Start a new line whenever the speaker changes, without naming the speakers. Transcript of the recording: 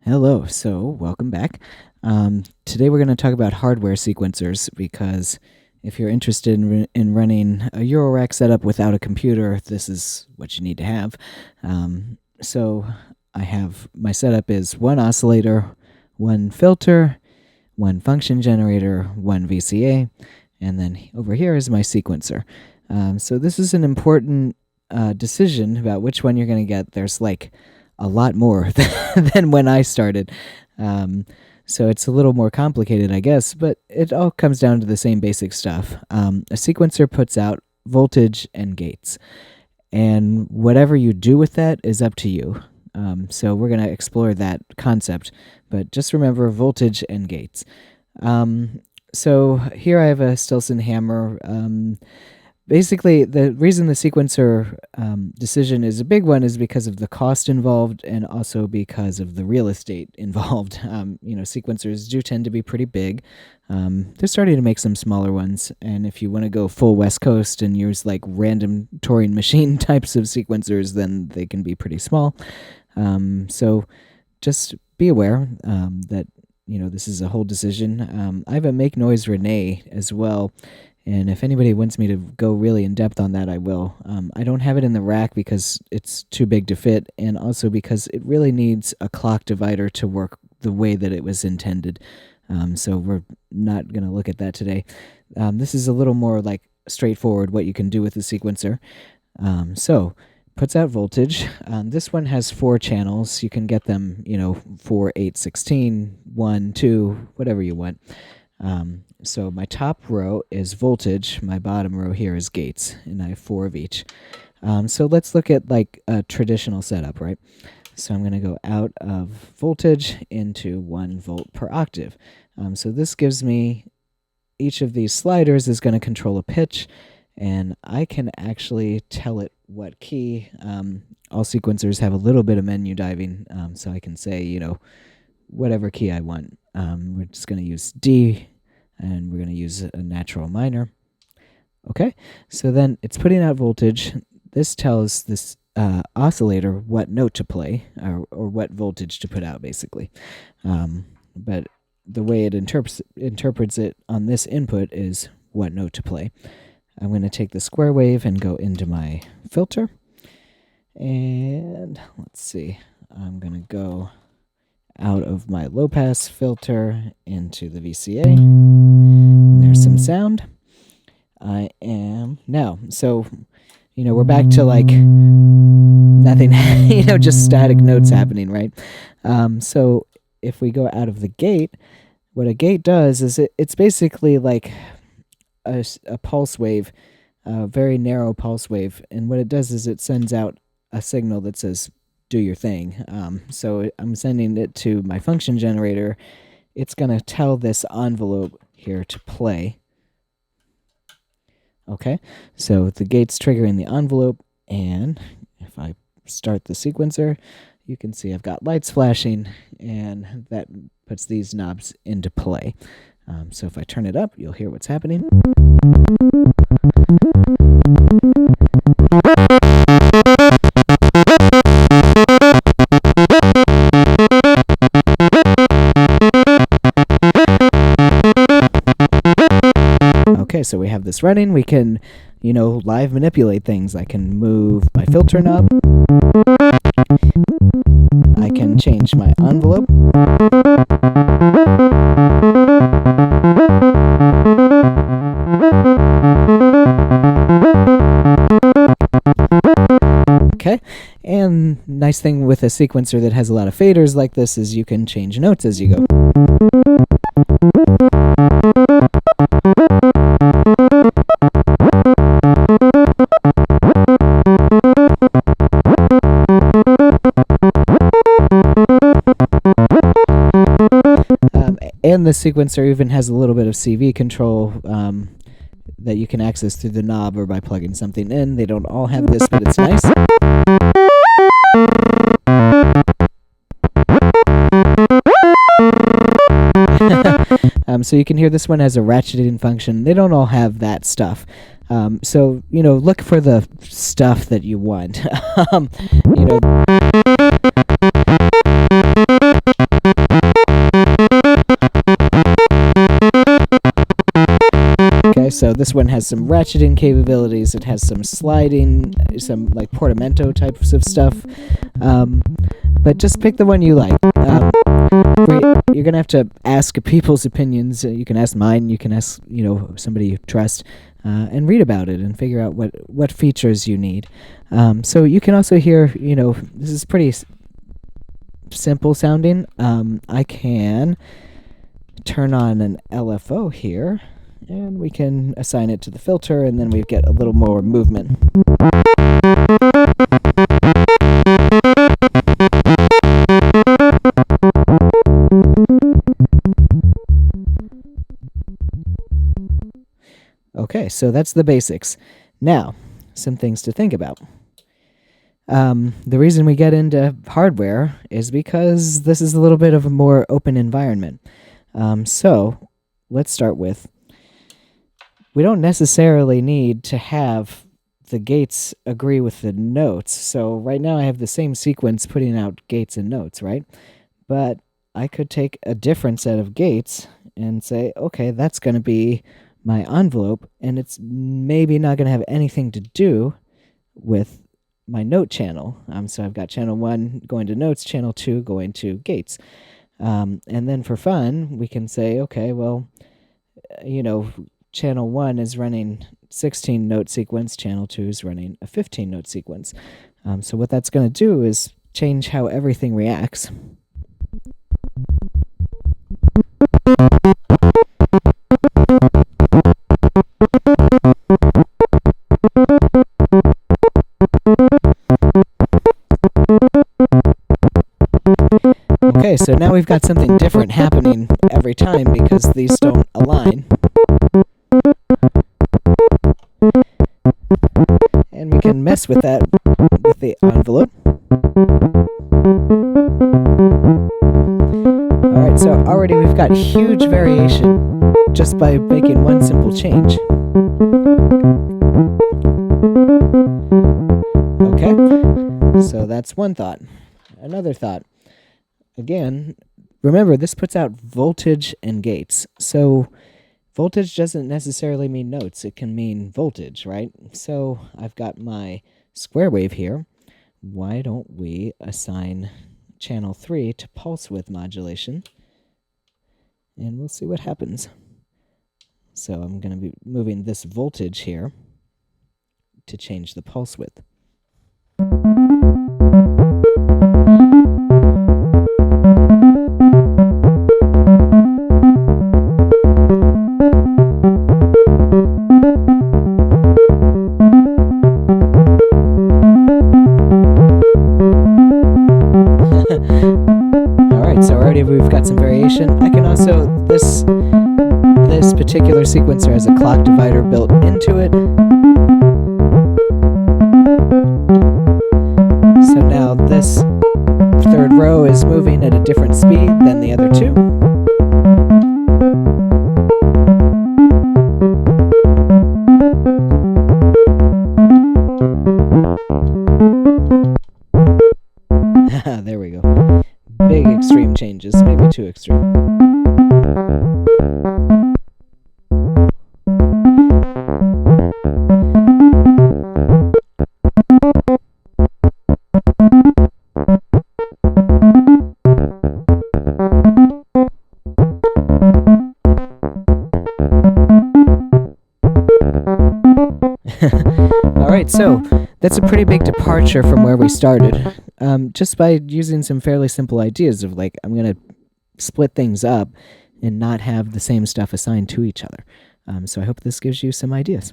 Hello, so welcome back. Today we're going to talk about hardware sequencers because if you're interested in running a Eurorack setup without a computer, this is what you need to have. So I have my setup is one oscillator, one filter, one function generator, one VCA, and then over here is my sequencer. So this is an important decision about which one you're going to get. There's like a lot more than when I started. So it's a little more complicated, I guess, but it all comes down to the same basic stuff. A sequencer puts out voltage and gates, and whatever you do with that is up to you. So we're going to explore that concept, but just remember voltage and gates. So here I have a Stilson hammer. Basically, the reason the sequencer decision is a big one is because of the cost involved and also because of the real estate involved. Sequencers do tend to be pretty big. They're starting to make some smaller ones, and if you want to go full West Coast and use like random Turing machine types of sequencers, then they can be pretty small. So just be aware that this is a whole decision. I have a Make Noise Renee as well. And if anybody wants me to go really in depth on that, I will. I don't have it in the rack because it's too big to fit, and also because it really needs a clock divider to work the way that it was intended. So we're not going to look at that today. This is a little more like straightforward what you can do with the sequencer. So puts out voltage. This one has 4 channels. You can get them, 4, 8, 16, 1, 2, whatever you want. So my top row is voltage, my bottom row here is gates, and I have 4 of each. So let's look at like a traditional setup, right? So I'm going to go out of voltage into 1 volt per octave. So this gives me, each of these sliders is going to control a pitch, and I can actually tell it what key. All sequencers have a little bit of menu diving, so I can say, whatever key I want. We're just going to use D, and we're going to use a natural minor. Okay, so then it's putting out voltage. This tells this oscillator what note to play, or what voltage to put out, basically. But the way it interprets it on this input is what note to play. I'm going to take the square wave and go into my filter. And let's see, I'm going to go out of my low-pass filter into the VCA. There's some sound. I am now. So, we're back to like nothing, just static notes happening, right? So if we go out of the gate, what a gate does is it's basically like a pulse wave, a very narrow pulse wave. And what it does is it sends out a signal that says, do your thing. So I'm sending it to my function generator. It's going to tell this envelope here to play. Okay, so the gate's triggering the envelope, and if I start the sequencer, you can see I've got lights flashing, and that puts these knobs into play. So if I turn it up, you'll hear what's happening. Okay, so we have this running. We can, live manipulate things. I can move my filter knob. I can change my envelope. Okay, and nice thing with a sequencer that has a lot of faders like this is you can change notes as you go. And the sequencer even has a little bit of CV control that you can access through the knob or by plugging something in. They don't all have this, but it's nice. So you can hear this one has a ratcheting function. They don't all have that stuff. So, look for the stuff that you want. Okay, so this one has some ratcheting capabilities. It has some sliding, some like portamento types of stuff. But just pick the one you like. You're gonna have to ask people's opinions. You can ask mine. You can ask somebody you trust, and read about it and figure out what features you need. So you can also hear. This is pretty simple sounding. I can turn on an LFO here, and we can assign it to the filter, and then we get a little more movement. Okay, so that's the basics. Now, some things to think about. The reason we get into hardware is because this is a little bit of a more open environment. So let's start with, we don't necessarily need to have the gates agree with the notes. So right now I have the same sequence putting out gates and notes, right? But I could take a different set of gates and say, okay, that's going to be my envelope, and it's maybe not going to have anything to do with my note channel. So I've got channel 1 going to notes, channel 2 going to gates. And then for fun, we can say, okay, well, channel 1 is running 16 note sequence, channel 2 is running a 15 note sequence. So what that's going to do is change how everything reacts. Okay, so now we've got something different happening every time because these don't align. And we can mess with that with the envelope. Alright, so already we've got huge variation just by making one simple change. Okay, so that's one thought. Another thought. Again, remember, this puts out voltage and gates. So voltage doesn't necessarily mean notes. It can mean voltage, right? So I've got my square wave here. Why don't we assign channel 3 to pulse width modulation? And we'll see what happens. So I'm going to be moving this voltage here to change the pulse width. We've got some variation. I can also, this particular sequencer has a clock divider built into it. So now this third row is moving at a different speed than the other two. There we go. Big extreme changes, maybe too extreme. Alright, so that's a pretty big departure from where we started. Just by using some fairly simple ideas of like, I'm going to split things up and not have the same stuff assigned to each other. So I hope this gives you some ideas.